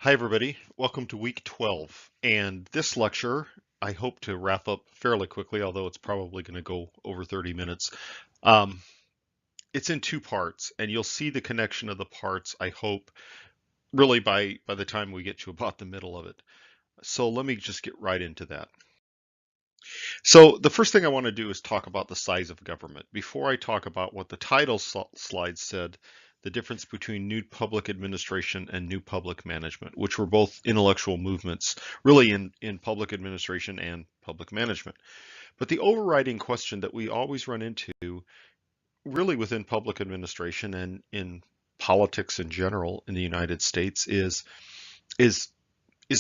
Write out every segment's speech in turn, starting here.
Hi, everybody. Welcome to week 12. And this lecture, I hope to wrap up fairly quickly, although it's probably going to go over 30 minutes. Um, it's in two parts, and you'll see the connection of the parts, I hope, really by the time we get to about the middle of it. So let me just get right into that. So the first thing I want to do is talk about the size of government. Before I talk about what the title slide said, the difference between new public administration and new public management, which were both intellectual movements really in public administration and public management. But the overriding question that we always run into really within public administration and in politics in general in the United States is is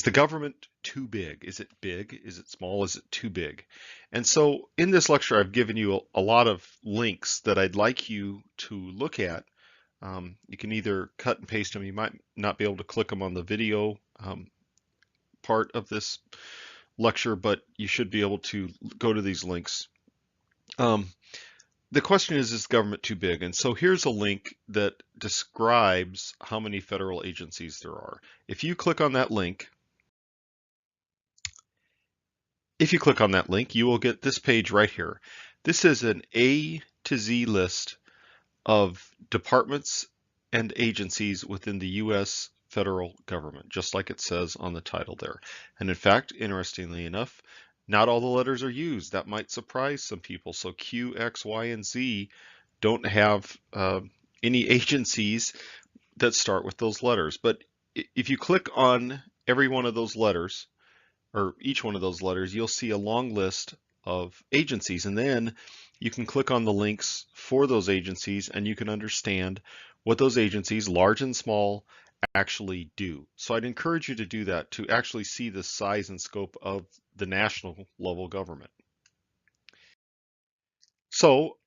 the government too big? Is it big? Is it small? Is it too big? And so in this lecture, I've given you a lot of links that I'd like you to look at. You can either cut and paste them. You might not be able to click them on the video part of this lecture, but you should be able to go to these links. The question is government too big? And so here's a link that describes how many federal agencies there are. If you click on that link, you will get this page right here. This is an A to Z list of departments and agencies within the U.S. federal government, just like it says on the title there. And in fact, interestingly enough, not all the letters are used. That might surprise some people. So Q, X, Y, and Z don't have any agencies that start with those letters. But if you click on every one of those letters, or each one of those letters, you'll see a long list of agencies. And then you can click on the links for those agencies and you can understand what those agencies, large and small, actually do. So I'd encourage you to do that to actually see the size and scope of the national level government. So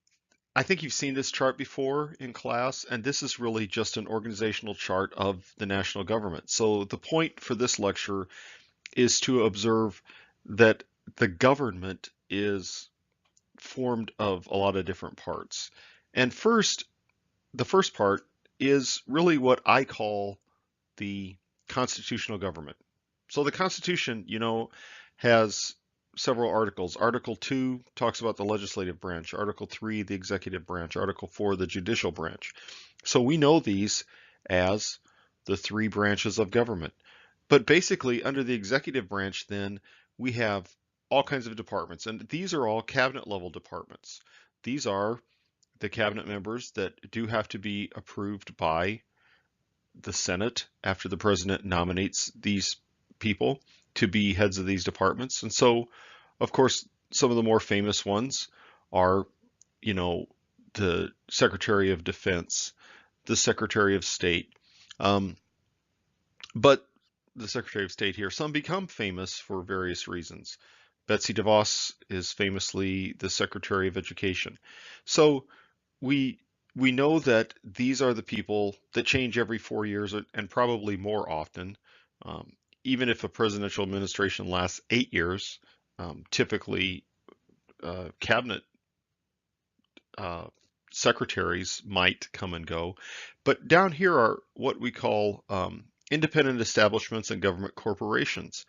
I think you've seen this chart before in class, and this is really just an organizational chart of the national government. So the point for this lecture is to observe that the government is formed of a lot of different parts. And the first part is really what I call the constitutional government. So the Constitution, has several articles. Article 2 talks about the legislative branch, Article 3, the executive branch, Article 4, the judicial branch. So we know these as the three branches of government. But basically, under the executive branch, then we have all kinds of departments, and these are all cabinet level departments. These are the cabinet members that do have to be approved by the Senate after the president nominates these people to be heads of these departments. And so, of course, some of the more famous ones are, the Secretary of Defense, the Secretary of State. But the Secretary of State here, some become famous for various reasons. Betsy DeVos is famously the Secretary of Education. So we know that these are the people that change every 4 years and probably more often. Even if a presidential administration lasts 8 years, typically cabinet secretaries might come and go. But down here are what we call independent establishments and government corporations.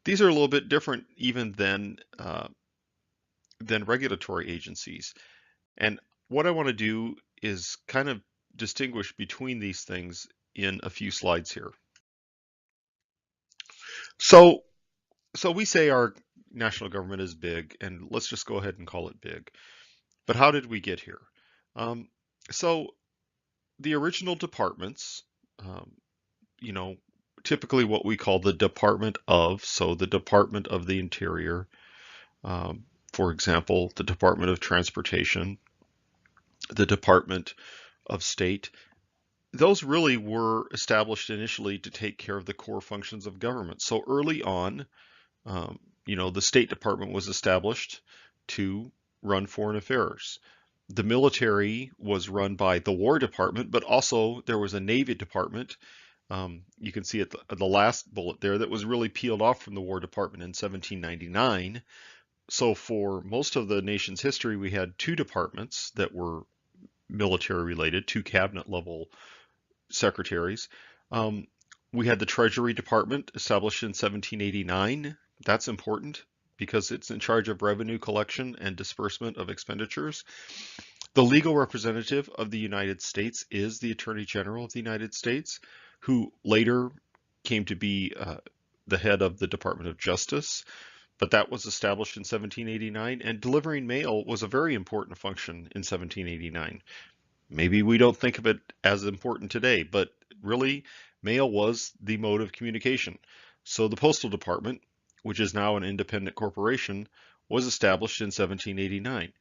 These are a little bit different even than regulatory agencies. And what I want to do is kind of distinguish between these things in a few slides here. So we say our national government is big, and let's just go ahead and call it big. But how did we get here? So the original departments, typically what we call the Department of, so the Department of the Interior, for example, the Department of Transportation, the Department of State, those really were established initially to take care of the core functions of government. So early on, the State Department was established to run foreign affairs. The military was run by the War Department, but also there was a Navy Department. You can see at the last bullet there that was really peeled off from the War Department in 1799. So for most of the nation's history, we had two departments that were military related, two cabinet level secretaries. We had the Treasury Department established in 1789. That's important because it's in charge of revenue collection and disbursement of expenditures. The legal representative of the United States is the Attorney General of the United States, who later came to be the head of the Department of Justice. But that was established in 1789, and delivering mail was a very important function in 1789. Maybe we don't think of it as important today, but really, mail was the mode of communication. So the Postal Department, which is now an independent corporation, was established in 1789.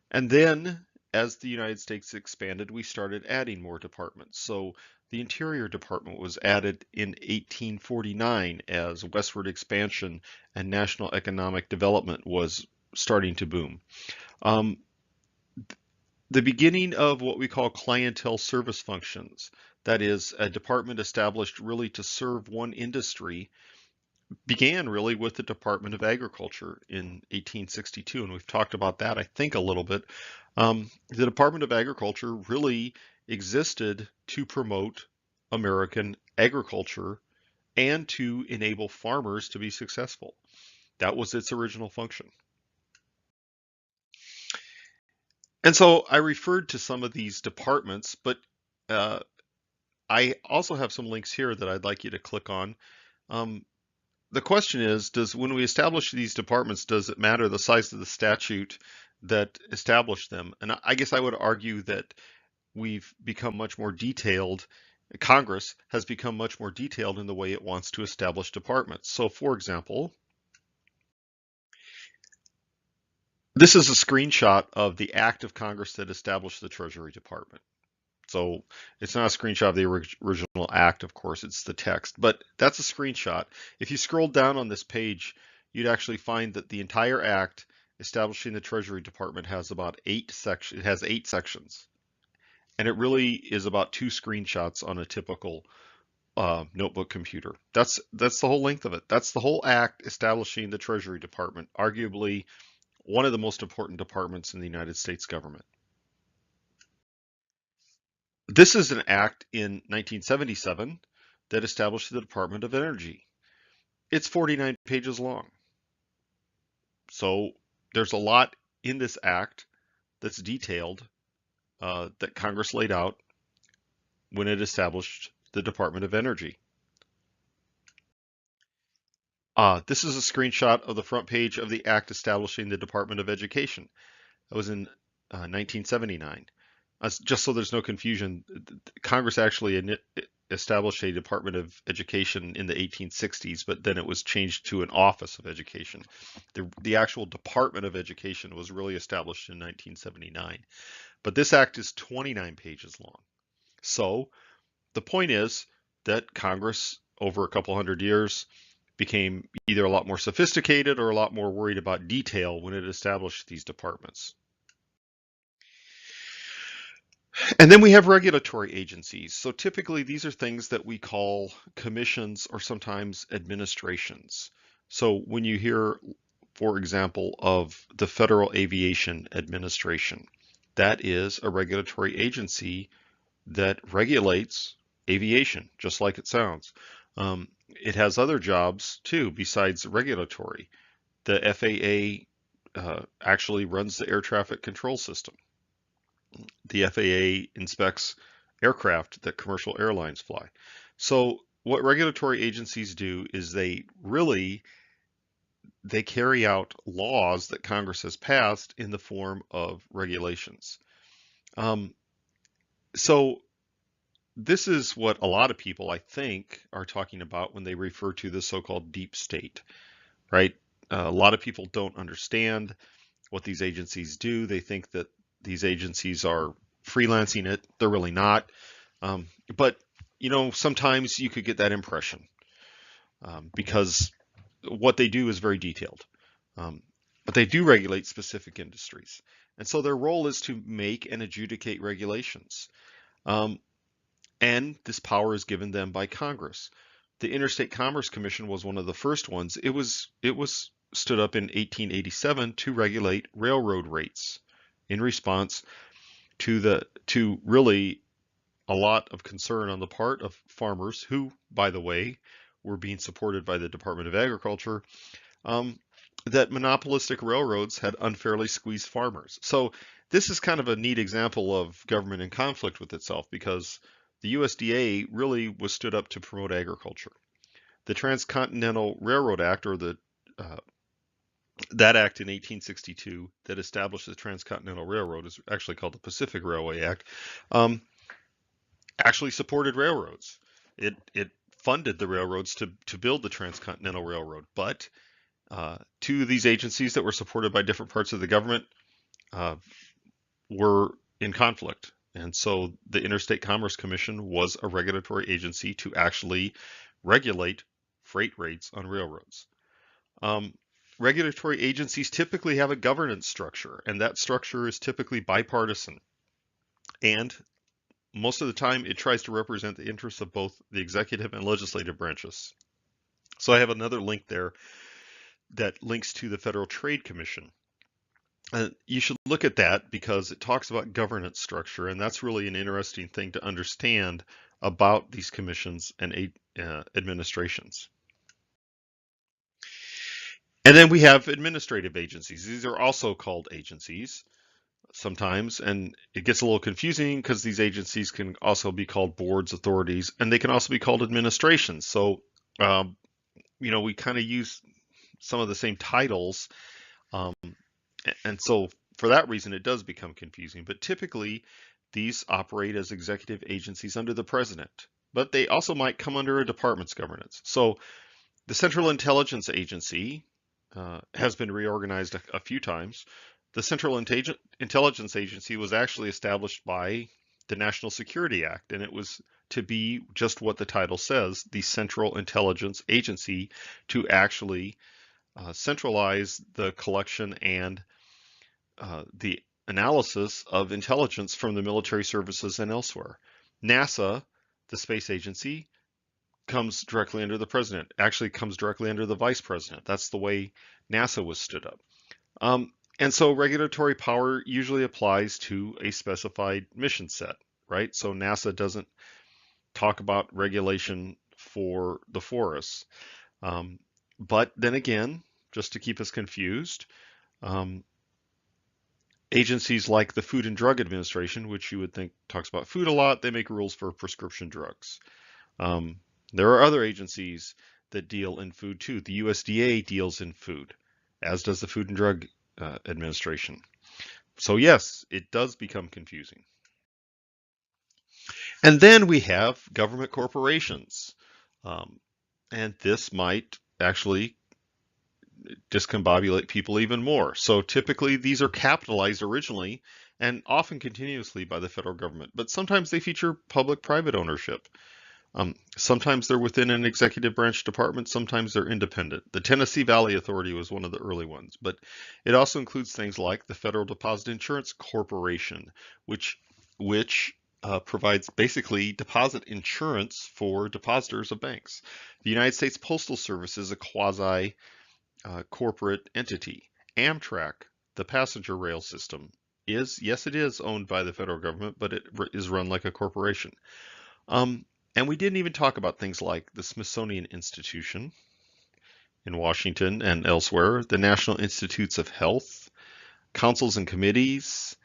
And then, as the United States expanded, we started adding more departments. So the Interior Department was added in 1849 as westward expansion and national economic development was starting to boom. The beginning of what we call clientele service functions, that is, a department established really to serve one industry, began really with the Department of Agriculture in 1862, and we've talked about that, I think, a little bit. The Department of Agriculture really existed to promote American agriculture and to enable farmers to be successful. That was its original function. And so I referred to some of these departments, but uh, I also have some links here that I'd like you to click on. The question is, when we establish these departments, does it matter the size of the statute that established them? And I guess I would argue that we've become much more detailed. Congress has become much more detailed in the way it wants to establish departments. So for example, this is a screenshot of the act of Congress that established the Treasury Department. So it's not a screenshot of the original act, of course, it's the text, but that's a screenshot. If you scroll down on this page, you'd actually find that the entire act establishing the Treasury Department has about 8 sections. It has 8 sections, and it really is about 2 screenshots on a typical notebook computer. That's the whole length of it. That's the whole act establishing the Treasury Department, arguably one of the most important departments in the United States government. This is an act in 1977 that established the Department of Energy. It's 49 pages long. So there's a lot in this act that's detailed that Congress laid out when it established the Department of Energy. This is a screenshot of the front page of the act establishing the Department of Education. That was in 1979. Just so there's no confusion, Congress actually established a Department of Education in the 1860s, but then it was changed to an Office of Education. The actual Department of Education was really established in 1979. But this act is 29 pages long. So the point is that Congress, over a couple hundred years, became either a lot more sophisticated or a lot more worried about detail when it established these departments. And then we have regulatory agencies. So typically these are things that we call commissions or sometimes administrations. So when you hear, for example, of the Federal Aviation Administration, that is a regulatory agency that regulates aviation, just like it sounds. It has other jobs too besides regulatory. The FAA actually runs the air traffic control system. The FAA inspects aircraft that commercial airlines fly. So what regulatory agencies do is they carry out laws that Congress has passed in the form of regulations. So this is what a lot of people, I think, are talking about when they refer to the so-called deep state, right? A lot of people don't understand what these agencies do. They think that these agencies are freelancing it. They're really not. But, sometimes you could get that impression because what they do is very detailed. But they do regulate specific industries. And so their role is to make and adjudicate regulations. And this power is given them by Congress. The Interstate Commerce Commission was one of the first ones. It was stood up in 1887 to regulate railroad rates in response to really a lot of concern on the part of farmers who, by the way, were being supported by the Department of Agriculture, that monopolistic railroads had unfairly squeezed farmers. So this is kind of a neat example of government in conflict with itself, because the USDA really was stood up to promote agriculture. The Transcontinental Railroad Act, or that act in 1862 that established the Transcontinental Railroad, is actually called the Pacific Railway Act, actually supported railroads. It funded the railroads to build the Transcontinental Railroad, but two of these agencies that were supported by different parts of the government were in conflict. And so the Interstate Commerce Commission was a regulatory agency to actually regulate freight rates on railroads. Regulatory agencies typically have a governance structure, and that structure is typically bipartisan. And most of the time, it tries to represent the interests of both the executive and legislative branches. So I have another link there that links to the Federal Trade Commission. You should look at that because it talks about governance structure, and that's really an interesting thing to understand about these commissions and administrations. And then we have administrative agencies. These are also called agencies sometimes, and it gets a little confusing because these agencies can also be called boards, authorities, and they can also be called administrations. So, we kind of use some of the same titles, and so for that reason, it does become confusing. But typically, these operate as executive agencies under the president, but they also might come under a department's governance. So the Central Intelligence Agency has been reorganized a few times. The Central Intelligence Agency was actually established by the National Security Act, and it was to be just what the title says, the Central Intelligence Agency, to actually centralize the collection and the analysis of intelligence from the military services and elsewhere. NASA, the space agency, comes directly under the president, actually comes directly under the vice president. That's the way NASA was stood up. And so regulatory power usually applies to a specified mission set, right? So NASA doesn't talk about regulation for the forests. But then again, just to keep us confused, agencies like the Food and Drug Administration, which you would think talks about food a lot, they make rules for prescription drugs. There are other agencies that deal in food too. The USDA deals in food, as does the Food and Drug Administration. So yes, it does become confusing. And then we have government corporations. And this might actually discombobulate people even more. So typically these are capitalized originally and often continuously by the federal government, but sometimes they feature public-private ownership. Sometimes they're within an executive branch department, sometimes they're independent. The Tennessee Valley Authority was one of the early ones, but it also includes things like the Federal Deposit Insurance Corporation, which provides basically deposit insurance for depositors of banks. The United States Postal Service is a quasi corporate entity. Amtrak, the passenger rail system, yes, it is owned by the federal government, but it is run like a corporation. And we didn't even talk about things like the Smithsonian Institution in Washington and elsewhere, the National Institutes of Health, councils and committees,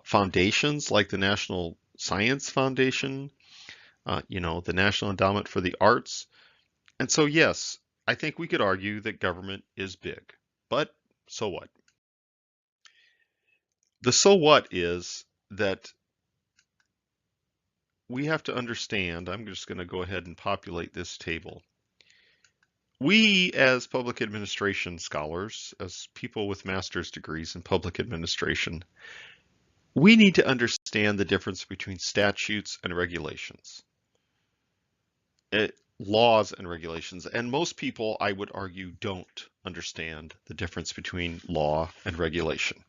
foundations like the National Science Foundation, the National Endowment for the Arts. And so, yes, I think we could argue that government is big, but so what? The so what is that we have to understand, I'm just going to go ahead and populate this table. We, as public administration scholars, as people with master's degrees in public administration, we need to understand the difference between statutes and regulations, laws and regulations. And most people, I would argue, don't understand the difference between law and regulation.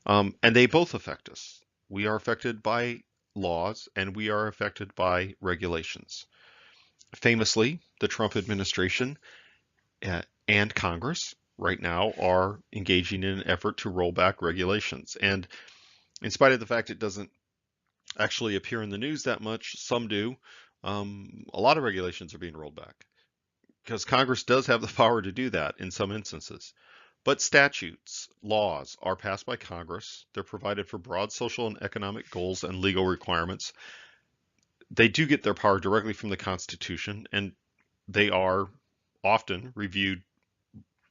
And they both affect us. We are affected by laws and we are affected by regulations. Famously, the Trump administration and Congress right now are engaging in an effort to roll back regulations. And in spite of the fact it doesn't actually appear in the news that much. Some do. A lot of regulations are being rolled back because Congress does have the power to do that in some instances. But statutes, laws are passed by Congress. They're provided for broad social and economic goals and legal requirements. They do get their power directly from the Constitution, and they are often reviewed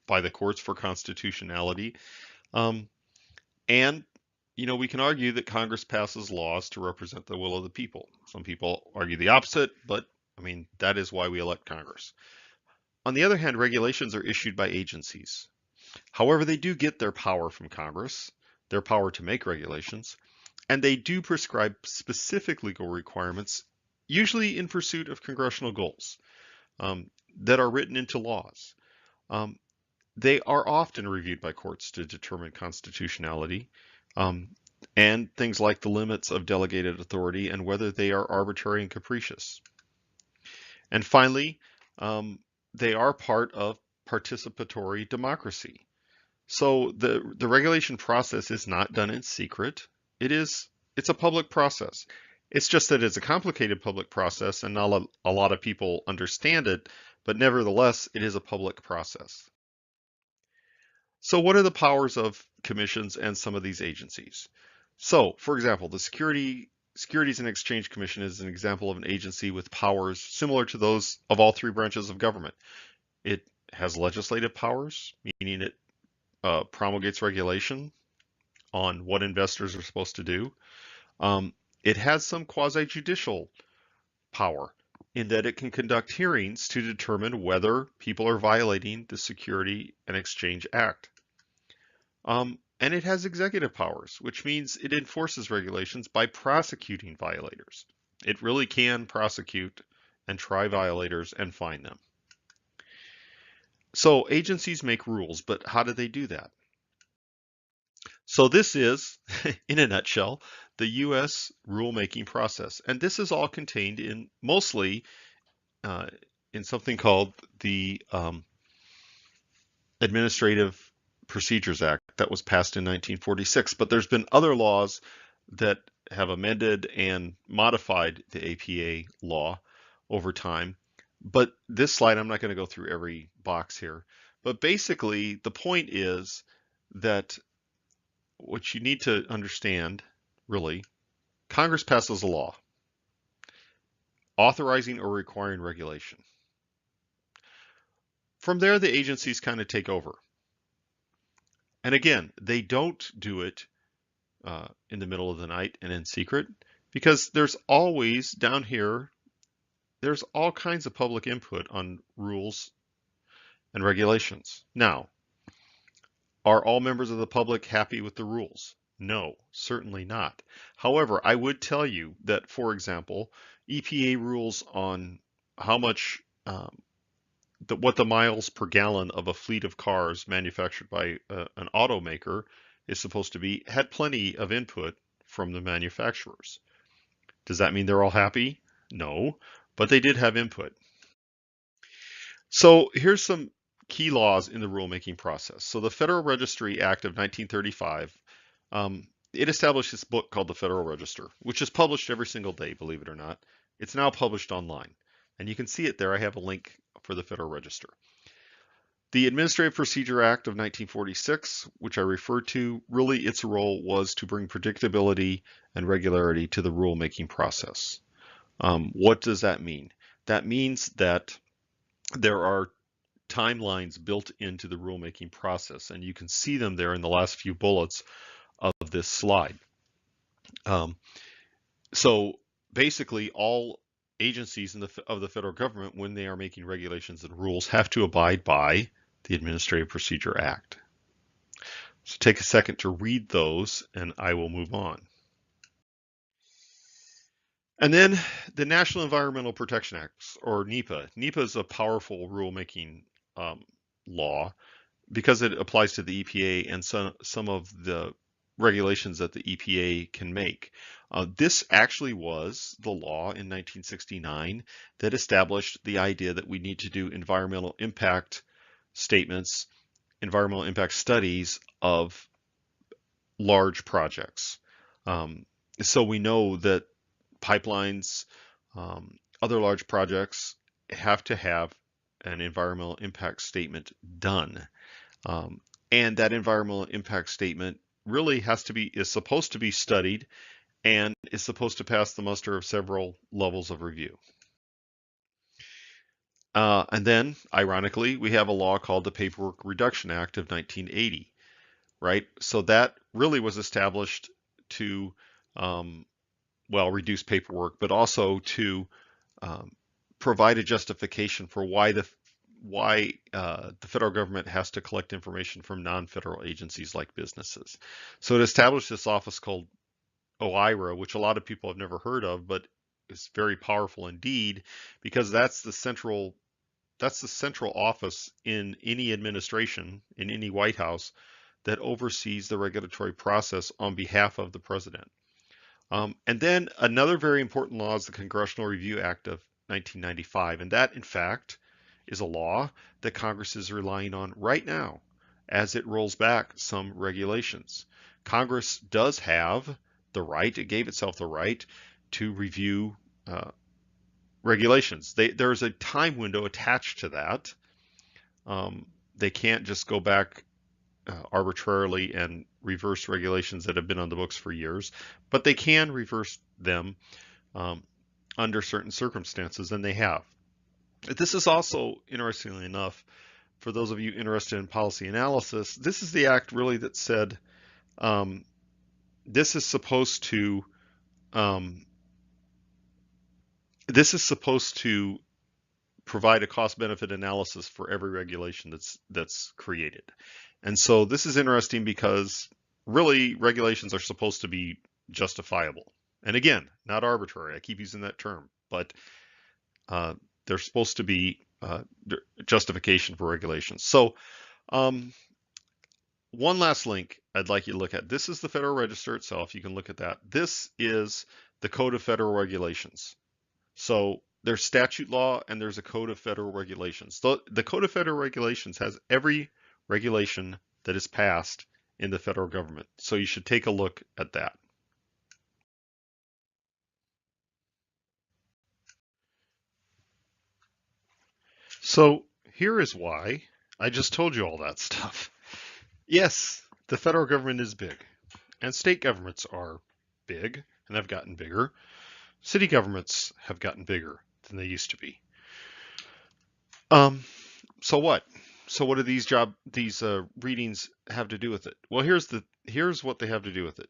by the courts for constitutionality. Um, and, we can argue that Congress passes laws to represent the will of the people. Some people argue the opposite, but that is why we elect Congress. On the other hand, regulations are issued by agencies. However, they do get their power from Congress, their power to make regulations, and they do prescribe specific legal requirements, usually in pursuit of congressional goals, that are written into laws. Um, they are often reviewed by courts to determine constitutionality, um, and things like the limits of delegated authority and whether they are arbitrary and capricious. And finally, they are part of participatory democracy. So the regulation process is not done in secret. It's a public process. It's just that it's a complicated public process and not a lot of people understand it, but nevertheless, it is a public process. So what are the powers of commissions and some of these agencies? So, for example, the Securities and Exchange Commission is an example of an agency with powers similar to those of all three branches of government. It has legislative powers, meaning it promulgates regulation on what investors are supposed to do. It has some quasi-judicial power in that it can conduct hearings to determine whether people are violating the Security and Exchange Act. And it has executive powers, which means it enforces regulations by prosecuting violators. It really can prosecute and try violators and fine them. So agencies make rules, but how do they do that? So this is, in a nutshell, the U.S. rulemaking process. And this is all contained in mostly in something called the Administrative Procedures Act that was passed in 1946. But there's been other laws that have amended and modified the APA law over time. But this slide, I'm not going to go through every box here. But basically, the point is that what you need to understand, really, Congress passes a law authorizing or requiring regulation. From there, the agencies kind of take over. And again, they don't do it in the middle of the night and in secret, because there's always down here, there's all kinds of public input on rules and regulations. Now, are all members of the public happy with the rules? No, certainly not. However, I would tell you that, for example, EPA rules on how much, what the miles per gallon of a fleet of cars manufactured by an automaker is supposed to be, had plenty of input from the manufacturers. Does that mean they're all happy? No, but they did have input. So here's some key laws in the rulemaking process. So the Federal Registry Act of 1935, it established this book called the Federal Register, which is published every single day, believe it or not. It's now published online, and you can see it there. I have a link for the Federal Register. The Administrative Procedure Act of 1946, which I referred to, really its role was to bring predictability and regularity to the rulemaking process. What does that mean? That means that there are timelines built into the rulemaking process, and you can see them there in the last few bullets of this slide. So basically, all agencies of the federal government, when they are making regulations and rules, have to abide by the Administrative Procedure Act. So take a second to read those, and I will move on. And then the National Environmental Protection Act, or NEPA. NEPA is a powerful rulemaking law because it applies to the EPA and some of the regulations that the EPA can make. This actually was the law in 1969 that established the idea that we need to do environmental impact statements, environmental impact studies of large projects. So we know that pipelines, other large projects have to have an environmental impact statement done. And that environmental impact statement really is supposed to be studied and is supposed to pass the muster of several levels of review. And then, ironically, we have a law called the Paperwork Reduction Act of 1980, right? So that really was established to, reduce paperwork, but also to provide a justification for why the federal government has to collect information from non-federal agencies like businesses. So it established this office called OIRA, which a lot of people have never heard of, but is very powerful indeed, because that's the central office in any administration, in any White House, that oversees the regulatory process on behalf of the president. And then another very important law is the Congressional Review Act of 1995, and that, in fact, is a law that Congress is relying on right now as it rolls back some regulations. Congress does have the right, it gave itself the right to review regulations. There's a time window attached to that. They can't just go back arbitrarily and reverse regulations that have been on the books for years, but they can reverse them under certain circumstances, and they have. This is also, interestingly enough, for those of you interested in policy analysis, this is the act really that said this is supposed to provide a cost-benefit analysis for every regulation that's created. And so this is interesting because really regulations are supposed to be justifiable. And again, not arbitrary. I keep using that term, but they're supposed to be justification for regulations. So one last link I'd like you to look at. This is the Federal Register itself. You can look at that. This is the Code of Federal Regulations. So there's statute law and there's a Code of Federal Regulations. The Code of Federal Regulations has every regulation that is passed in the federal government. So you should take a look at that. So here is why I just told you all that stuff. Yes, the federal government is big, and state governments are big and have gotten bigger. City governments have gotten bigger than they used to be. So what? So what do these readings have to do with it? Well, here's what they have to do with it.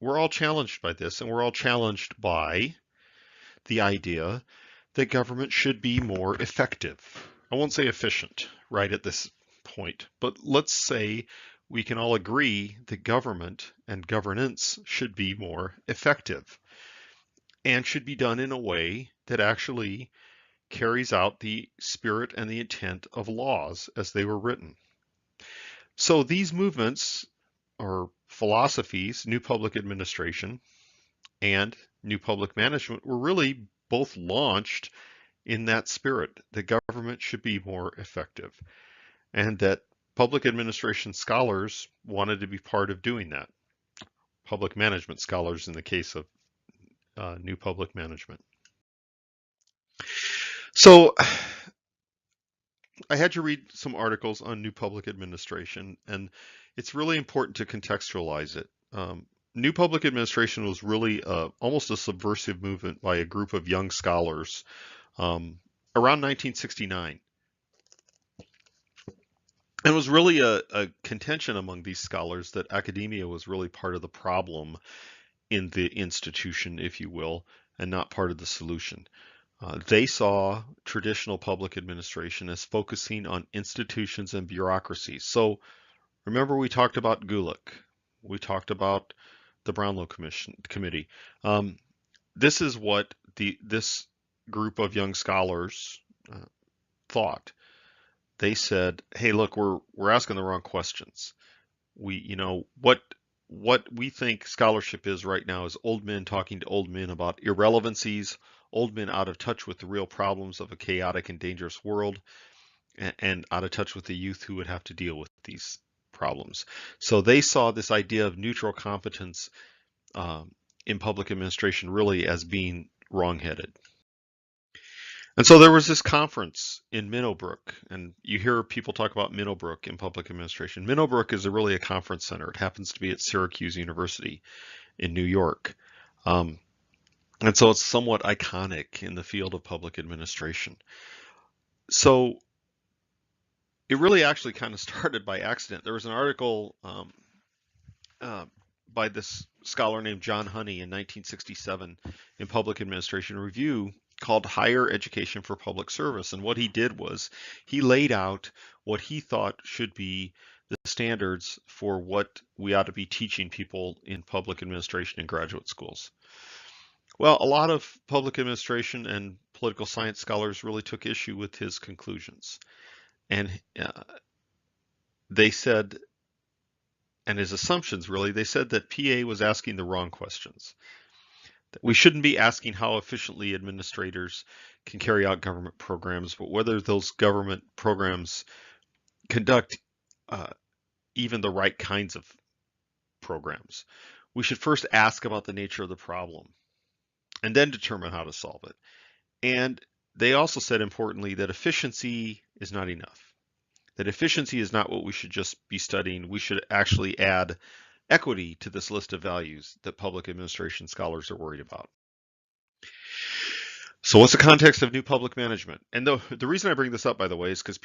We're all challenged by this, and we're all challenged by the idea that government should be more effective. I won't say efficient right at this point, but let's say we can all agree that government and governance should be more effective and should be done in a way that actually carries out the spirit and the intent of laws as they were written. So these movements or philosophies, New Public Administration and New Public Management, were really both launched in that spirit. The government should be more effective, and that public administration scholars wanted to be part of doing that. Public management scholars in the case of New Public Management. So I had to read some articles on New Public Administration, and it's really important to contextualize it. New Public Administration was really almost a subversive movement by a group of young scholars around 1969. And it was really a contention among these scholars that academia was really part of the problem in the institution, if you will, and not part of the solution. They saw traditional public administration as focusing on institutions and bureaucracies. So remember we talked about Gulick. We talked about the Brownlow Committee. This is what this group of young scholars thought. They said, "Hey, look, we're asking the wrong questions. What we think scholarship is right now is old men talking to old men about irrelevancies, old men out of touch with the real problems of a chaotic and dangerous world, and out of touch with the youth who would have to deal with these problems." So they saw this idea of neutral competence in public administration really as being wrongheaded. And so there was this conference in Minnowbrook, and you hear people talk about Minnowbrook in public administration. Minnowbrook is really a conference center. It happens to be at Syracuse University in New York. And so it's somewhat iconic in the field of public administration. So it really actually kind of started by accident. There was an article by this scholar named John Honey in 1967 in Public Administration Review called Higher Education for Public Service. And what he did was he laid out what he thought should be the standards for what we ought to be teaching people in public administration in graduate schools. Well, a lot of public administration and political science scholars really took issue with his conclusions. And they said, and his assumptions really, they said that PA was asking the wrong questions. That we shouldn't be asking how efficiently administrators can carry out government programs, but whether those government programs conduct even the right kinds of programs. We should first ask about the nature of the problem and then determine how to solve it. And they also said, importantly, that efficiency is not enough. That efficiency is not what we should just be studying. We should actually add equity to this list of values that public administration scholars are worried about. So what's the context of new public management? And the reason I bring this up, by the way, is because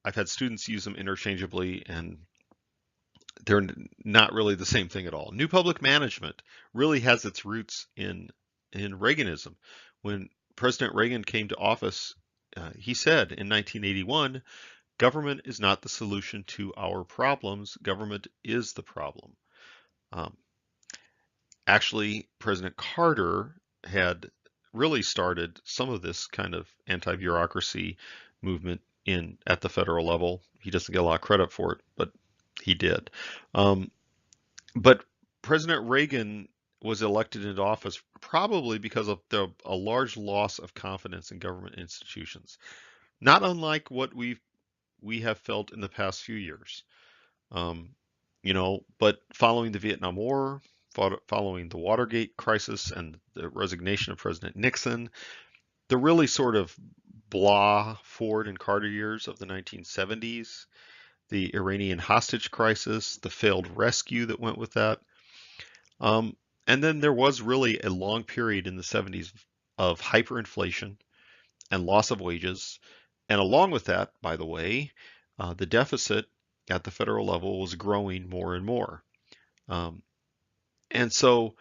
I've had students use them interchangeably, and they're not really the same thing at all. New public management really has its roots in Reaganism. When President Reagan came to office, he said in 1981, government is not the solution to our problems. Government is the problem. Actually, President Carter had really started some of this kind of anti-bureaucracy movement at the federal level. He doesn't get a lot of credit for it, but he did. But President Reagan was elected into office probably because of a large loss of confidence in government institutions, not unlike what we have felt in the past few years. But following the Vietnam War, following the Watergate crisis and the resignation of President Nixon, the really sort of blah Ford and Carter years of the 1970s, the Iranian hostage crisis, the failed rescue that went with that. And then there was really a long period in the 70s of hyperinflation and loss of wages. And along with that, by the way, the deficit at the federal level was growing more and more. And so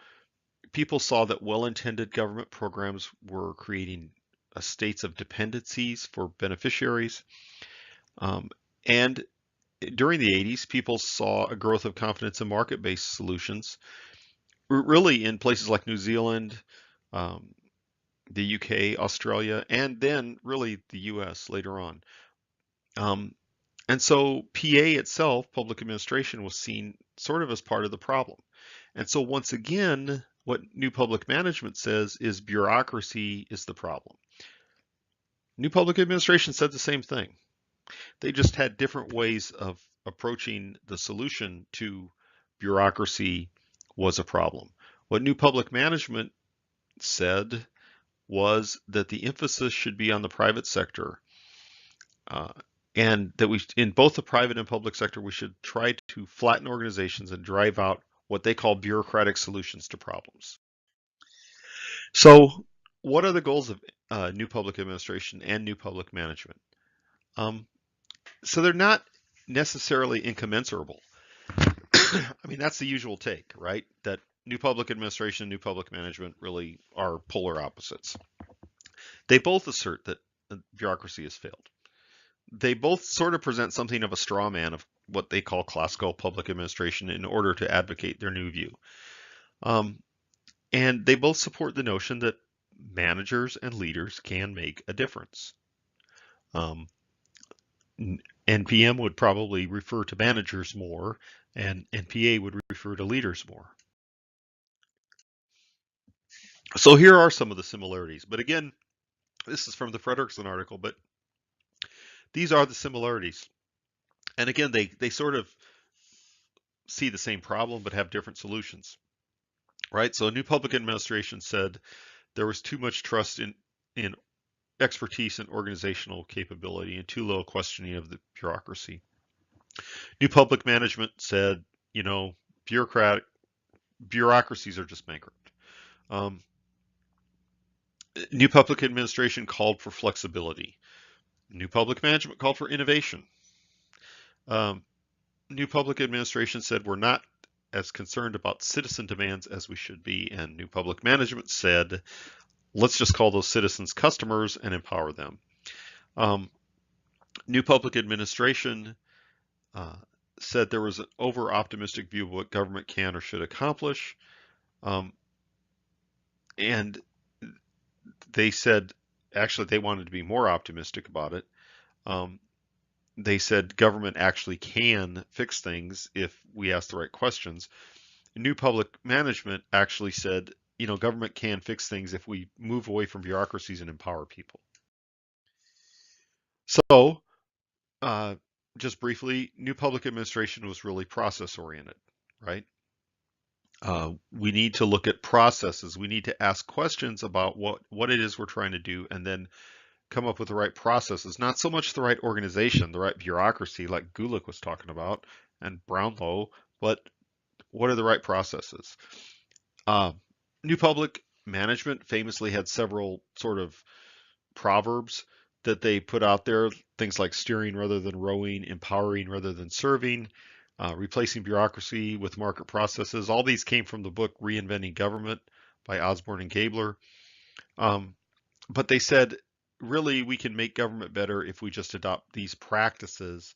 people saw that well-intended government programs were creating states of dependencies for beneficiaries. And during the 80s, people saw a growth of confidence in market-based solutions, really in places like New Zealand, the UK, Australia, and then really the US later on. And so PA itself, public administration, was seen sort of as part of the problem. And so once again, what new public management says is bureaucracy is the problem. New public administration said the same thing. They just had different ways of approaching the solution to bureaucracy was a problem. What new public management said was that the emphasis should be on the private sector, and that in both the private and public sector, we should try to flatten organizations and drive out what they call bureaucratic solutions to problems. So what are the goals of new public administration and new public management? So they're not necessarily incommensurable. I mean, that's the usual take, right? That new public administration and new public management really are polar opposites. They both assert that bureaucracy has failed. They both sort of present something of a straw man of what they call classical public administration in order to advocate their new view. And they both support the notion that managers and leaders can make a difference. NPM would probably refer to managers more, and NPA would refer to leaders more. So here are some of the similarities. But again, this is from the Frederickson article, but these are the similarities. And again, they sort of see the same problem but have different solutions. right? So a new public administration said there was too much trust in expertise and organizational capability and too low questioning of the bureaucracy. New public management said, you know, bureaucratic bureaucracies are just bankrupt. Um, New public administration called for flexibility. New public management called for innovation. Um, New public administration said we're not as concerned about citizen demands as we should be, and new public management said let's just call those citizens customers and empower them. Um, New public administration uh, said there was an over-optimistic view of what government can or should accomplish, um, and they said actually they wanted to be more optimistic about it. Um, they said government actually can fix things if we ask the right questions. New public management actually said, you know, government can fix things if we move away from bureaucracies and empower people. So, uh, just briefly, new public administration was really process oriented, right? We need to look at processes. We need to ask questions about what it is we're trying to do, and then come up with the right processes. Not so much the right organization, the right bureaucracy, like Gulick was talking about, and Brownlow, but what are the right processes? Uh, New public management famously had several sort of proverbs that they put out there, things like steering rather than rowing, empowering rather than serving, replacing bureaucracy with market processes. All these came from the book Reinventing Government by Osborne and Gabler. Um, but they said, really, we can make government better if we just adopt these practices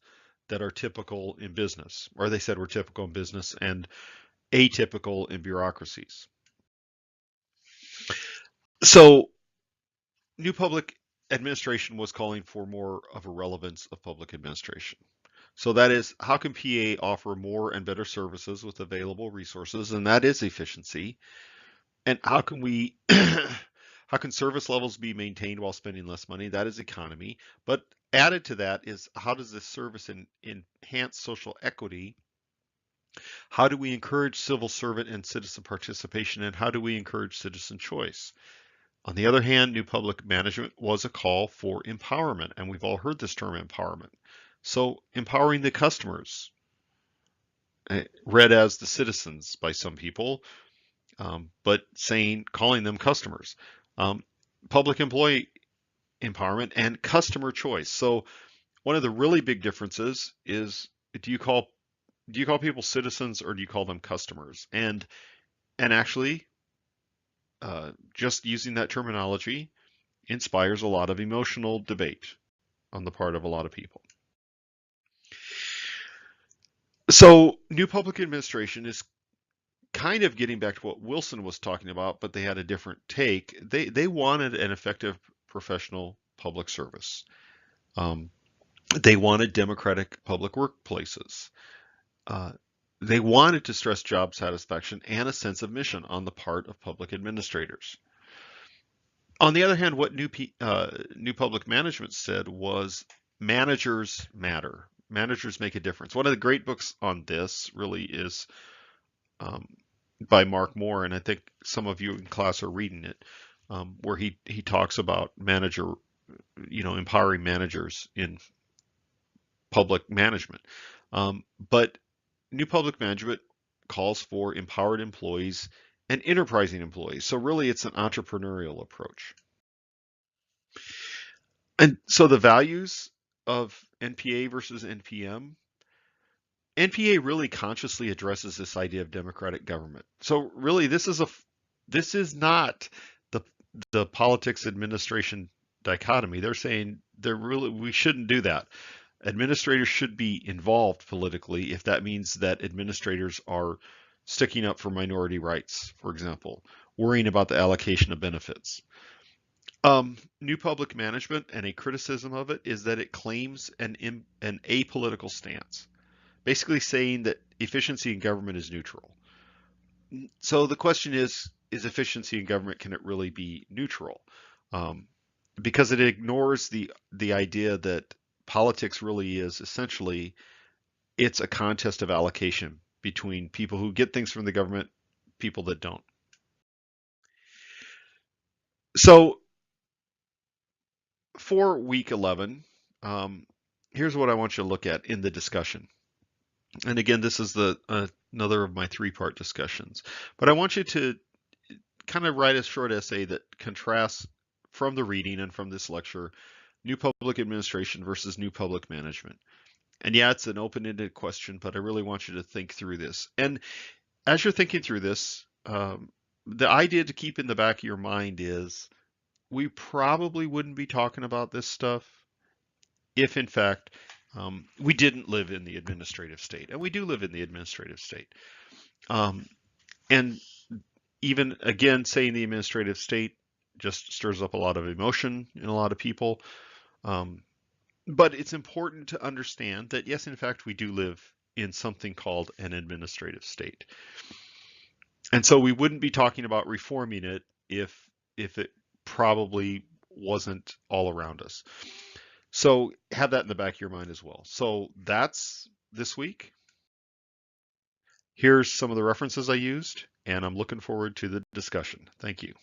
that are typical in business, or they said were typical in business and atypical in bureaucracies. So new public administration was calling for more of a relevance of public administration. So that is, how can PA offer more and better services with available resources? And that is efficiency. And how can we, how can service levels be maintained while spending less money? That is economy. But added to that is, how does this service enhance social equity? How do we encourage civil servant and citizen participation? And how do we encourage citizen choice? On the other hand, new public management was a call for empowerment, and we've all heard this term empowerment. So empowering the customers, read as the citizens by some people, but calling them customers. Um, Public employee empowerment and customer choice. So one of the really big differences is, do you call people citizens or do you call them customers? And actually, just using that terminology inspires a lot of emotional debate on the part of a lot of people. So new public administration is kind of getting back to what Wilson was talking about, but they had a different take. They wanted an effective professional public service. Um, they wanted democratic public workplaces. Uh, they wanted to stress job satisfaction and a sense of mission on the part of public administrators. On the other hand, what new public management said was managers matter. Managers make a difference. One of the great books on this really is um, by Mark Moore, and I think some of you in class are reading it, where he talks about empowering managers in public management. But new public management calls for empowered employees and enterprising employees. So really, it's an entrepreneurial approach. And so the values of NPA versus NPM, NPA really consciously addresses this idea of democratic government. So really, this is not the politics administration dichotomy. They're saying we shouldn't do that. Administrators should be involved politically if that means that administrators are sticking up for minority rights, for example, worrying about the allocation of benefits. New public management and a criticism of it is that it claims an apolitical stance, basically saying that efficiency in government is neutral. So the question is efficiency in government, can it really be neutral? Um, because it ignores the idea that politics really is essentially, it's a contest of allocation between people who get things from the government, people that don't. So for week 11, here's what I want you to look at in the discussion. And again, this is the another of my three-part discussions. But I want you to kind of write a short essay that contrasts from the reading and from this lecture, new public administration versus new public management. And yeah, it's an open-ended question, but I really want you to think through this. And as you're thinking through this, the idea to keep in the back of your mind is we probably wouldn't be talking about this stuff if, in fact, we didn't live in the administrative state. And we do live in the administrative state. And even again, saying the administrative state just stirs up a lot of emotion in a lot of people. But it's important to understand that, yes, in fact, we do live in something called an administrative state. And so we wouldn't be talking about reforming it if it probably wasn't all around us. So have that in the back of your mind as well. So that's this week. Here's some of the references I used, and I'm looking forward to the discussion. Thank you.